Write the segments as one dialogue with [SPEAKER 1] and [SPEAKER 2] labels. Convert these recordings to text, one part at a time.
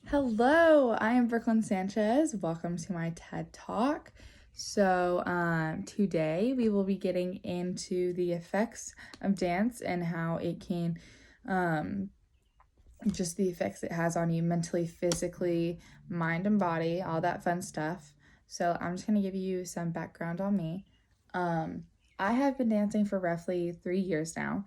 [SPEAKER 1] Hello, I am Brooklyn Sanchez. Welcome to my TED Talk. Today we will be getting into the effects of dance and how it can, just the effects it has on you mentally, physically, mind and body, all that fun stuff. So I'm just going to give you some background on me. I have been dancing for roughly 3 years now,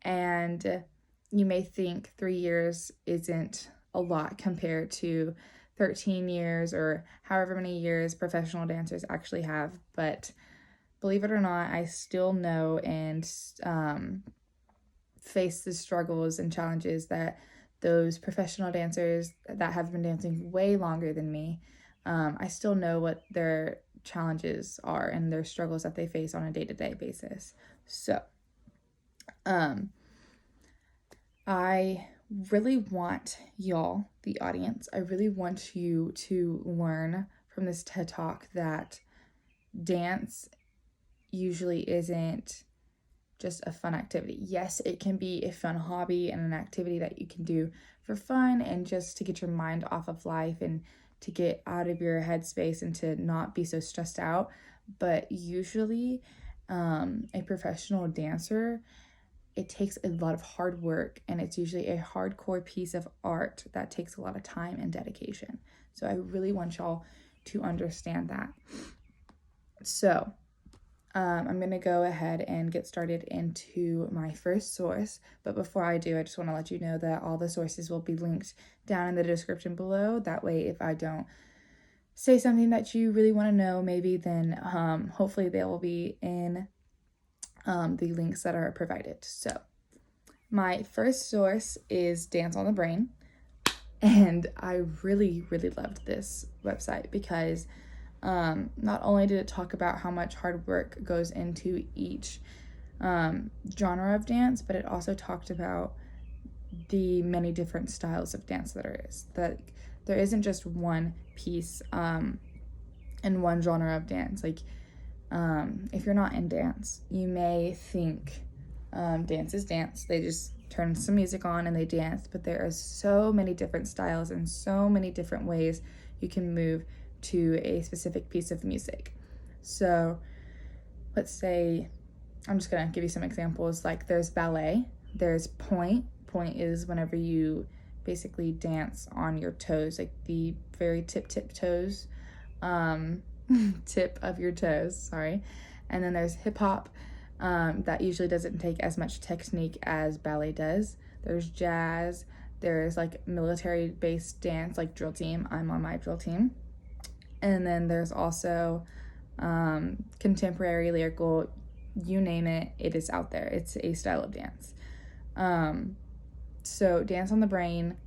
[SPEAKER 1] and you may think 3 years isn't a lot compared to 13 years or however many years professional dancers actually have. But believe it or not, I still know and face the struggles and challenges that those professional dancers that have been dancing way longer than me, I still know what their challenges are and their struggles that they face on a day-to-day basis. So, I really want y'all, the audience, I really want you to learn from this TED Talk that dance usually isn't just a fun activity. Yes, it can be a fun hobby and an activity that you can do for fun and just to get your mind off of life and to get out of your headspace and to not be so stressed out. But usually, a professional dancer, it takes a lot of hard work, and it's usually a hardcore piece of art that takes a lot of time and dedication. So I really want y'all to understand that. So I'm going to go ahead and get started into my first source. But before I do, I just want to let you know that all the sources will be linked down in the description below. That way, if I don't say something that you really want to know, maybe then hopefully they will be in the links that are provided. So my first source is Dance on the Brain, and I really loved this website because not only did it talk about how much hard work goes into each genre of dance, but it also talked about the many different styles of dance that there is. That there isn't just one piece and one genre of dance. Like, if you're not in dance, you may think dance is dance. They just turn some music on and they dance, but there are so many different styles and so many different ways you can move to a specific piece of music. So let's say, I'm just gonna give you some examples. Like, there's ballet, there's point. Point is whenever you basically dance on your toes, like the very tip toes, tip of your toes, sorry. And then there's hip hop, that usually doesn't take as much technique as ballet does. There's jazz, there's like military based dance, like drill team. I'm on my drill team. And then there's also contemporary, lyrical, you name it, it is out there. It's a style of dance. So Dance on the Brain,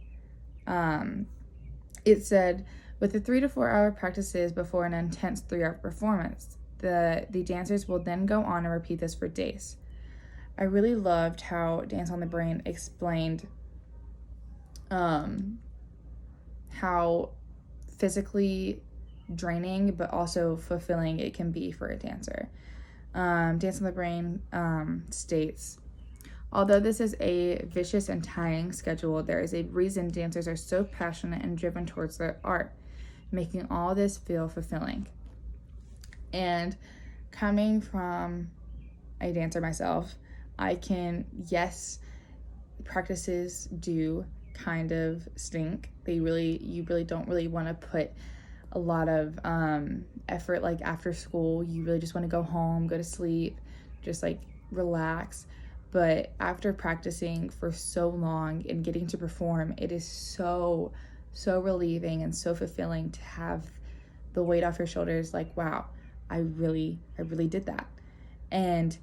[SPEAKER 1] it said, with the 3 to 4 hour practices before an intense 3-hour performance, the dancers will then go on and repeat this for days. I really loved how Dance on the Brain explained how physically draining but also fulfilling it can be for a dancer. Dance on the Brain states, although this is a vicious and tiring schedule, there is a reason dancers are so passionate and driven towards their art, making all this feel fulfilling. And coming from a dancer myself, I can, yes, practices do kind of stink. You really don't really want to put a lot of effort, like after school. You really just want to go home, go to sleep, just like relax. But after practicing for so long and getting to perform, it is so relieving and so fulfilling to have the weight off your shoulders. Like, wow, I really did that. And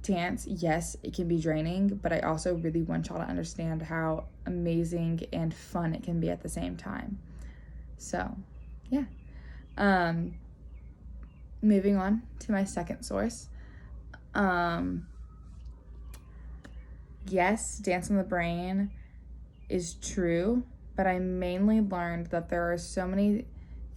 [SPEAKER 1] dance, yes, it can be draining, but I also really want y'all to understand how amazing and fun it can be at the same time. So, yeah. Moving on to my second source. Yes, Dance on the Brain is true, but I mainly learned that there are so many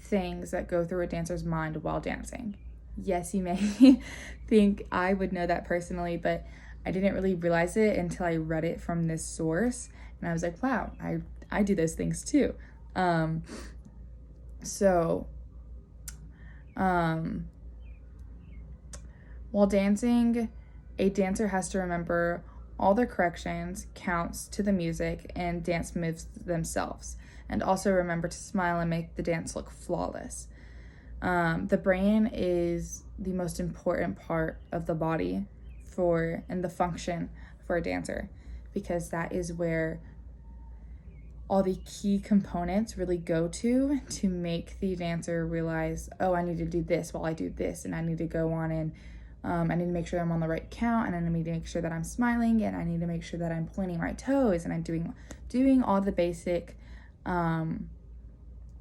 [SPEAKER 1] things that go through a dancer's mind while dancing. Yes, you may think I would know that personally, but I didn't really realize it until I read it from this source. And I was like, wow, I do those things too. Um, so, while dancing, a dancer has to remember all the corrections, counts to the music, and dance moves themselves, and also remember to smile and make the dance look flawless. The brain is the most important part of the body and the function for a dancer, because that is where all the key components really go to make the dancer realize, oh, I need to do this while I do this, and I need to go on and I need to make sure I'm on the right count, and I need to make sure that I'm smiling, and I need to make sure that I'm pointing my toes, and I'm doing all the basic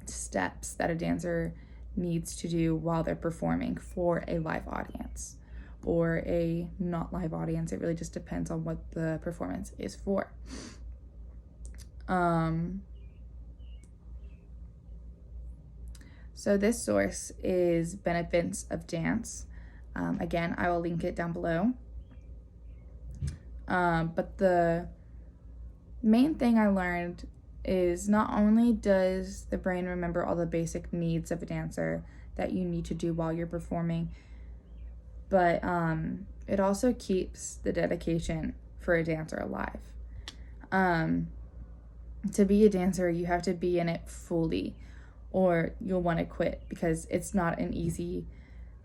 [SPEAKER 1] steps that a dancer needs to do while they're performing for a live audience or a not live audience. It really just depends on what the performance is for. So this source is Benefits of Dance. Again, I will link it down below. But the main thing I learned is not only does the brain remember all the basic needs of a dancer that you need to do while you're performing, but it also keeps the dedication for a dancer alive. To be a dancer, you have to be in it fully, or you'll want to quit, because it's not an easy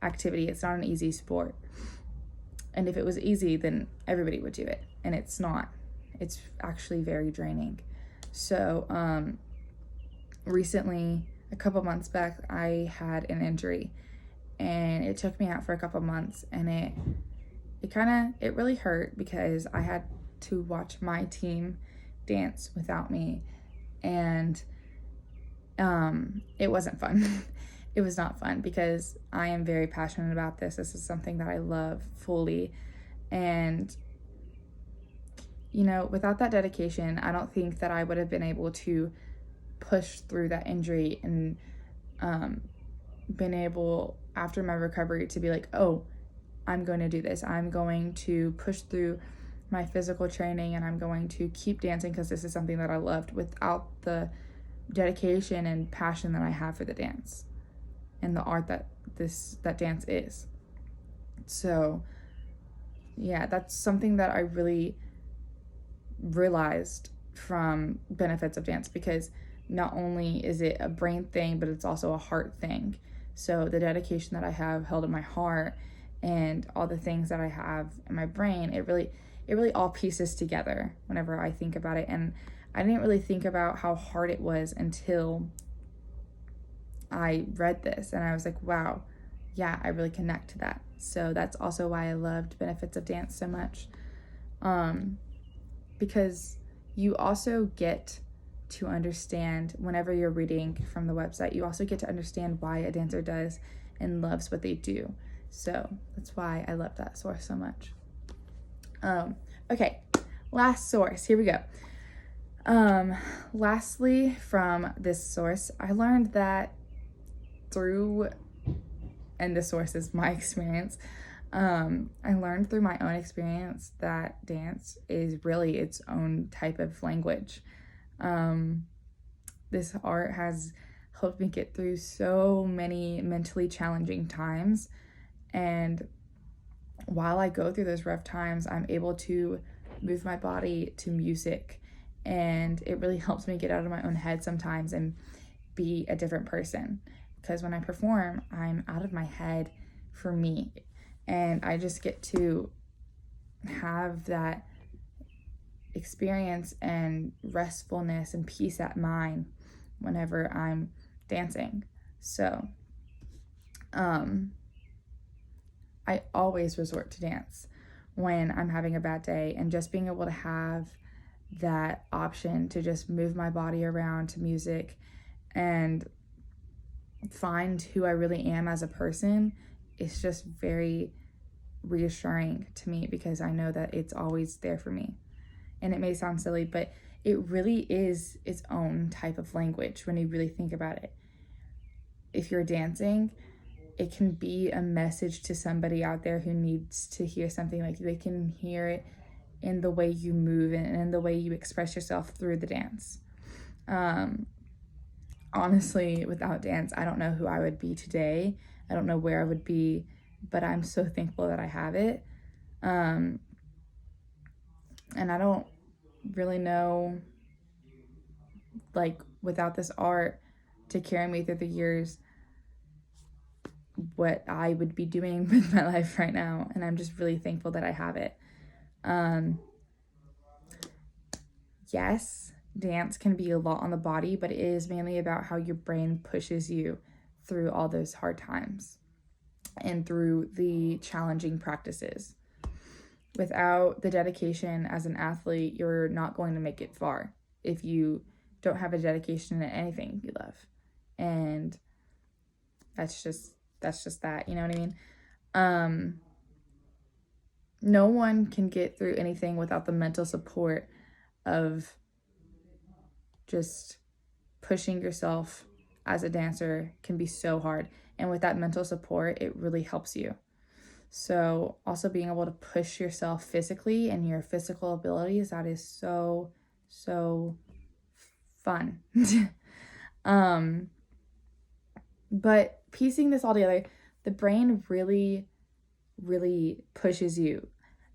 [SPEAKER 1] activity. It's not an easy sport. And if it was easy, then everybody would do it. And it's not. It's actually very draining. So recently, a couple months back, I had an injury, and it took me out for a couple months, and it really hurt, because I had to watch my team dance without me, and it wasn't fun. It was not fun, because I am very passionate about this. This is something that I love fully, and without that dedication, I don't think that I would have been able to push through that injury and been able, after my recovery, to be like, oh, I'm going to do this. I'm going to push through my physical training, and I'm going to keep dancing because this is something that I loved, without the dedication and passion that I have for the dance and the art that dance is. So yeah, that's something that I really realized from Benefits of Dance, because not only is it a brain thing, but it's also a heart thing. So the dedication that I have held in my heart and all the things that I have in my brain, it really all pieces together whenever I think about it. And I didn't really think about how hard it was until I read this, and I was like, wow, yeah, I really connect to that. So that's also why I loved Benefits of Dance so much, because you also get to understand, whenever you're reading from the website, you also get to understand why a dancer does and loves what they do. So that's why I love that source so much. Okay, last source, here we go. Lastly, from this source, I learned that and this source is my experience, I learned through my own experience that dance is really its own type of language. This art has helped me get through so many mentally challenging times, and while I go through those rough times, I'm able to move my body to music, and it really helps me get out of my own head sometimes and be a different person, because when I perform, I'm out of my head for me, and I just get to have that experience and restfulness and peace at mind whenever I'm dancing. So I always resort to dance when I'm having a bad day, and just being able to have that option to just move my body around to music and find who I really am as a person is just very reassuring to me, because I know that it's always there for me. And it may sound silly, but it really is its own type of language when you really think about it. If you're dancing, it can be a message to somebody out there who needs to hear something. Like, they can hear it in the way you move and in the way you express yourself through the dance. honestly, without dance, I don't know who I would be today. I don't know where I would be, but I'm so thankful that I have it. And I don't really know, like, without this art to carry me through the years, what I would be doing with my life right now. And I'm just really thankful that I have it. Yes, dance can be a lot on the body, but it is mainly about how your brain pushes you through all those hard times and through the challenging practices. Without the dedication as an athlete, you're not going to make it far if you don't have a dedication in anything you love. And that's just that, you know what I mean? No one can get through anything without the mental support of just pushing yourself as a dancer can be so hard. And with that mental support, it really helps you. So also being able to push yourself physically and your physical abilities, that is so, so fun. But piecing this all together, the brain really, really pushes you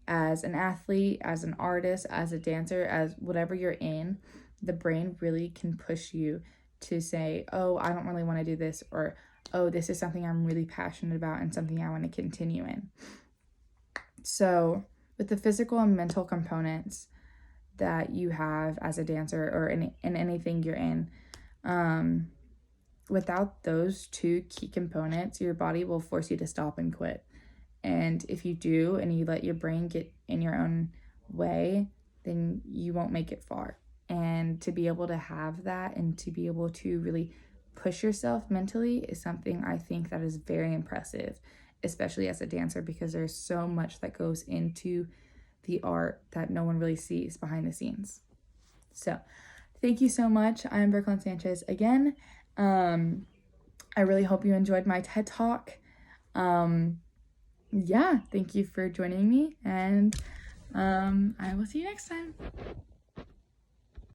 [SPEAKER 1] as an athlete, as an artist, as a dancer, as whatever you're in. The brain really can push you to say, oh, I don't really want to do this, or oh, this is something I'm really passionate about and something I want to continue in. So with the physical and mental components that you have as a dancer or in anything you're in, without those two key components, your body will force you to stop and quit. And if you do, and you let your brain get in your own way, then you won't make it far. And to be able to have that and to be able to really push yourself mentally is something I think that is very impressive, especially as a dancer, because there's so much that goes into the art that no one really sees behind the scenes. So thank you so much. I'm Brooklyn Sanchez again. I really hope you enjoyed my TED Talk. Yeah, thank you for joining me, and I will see you next time.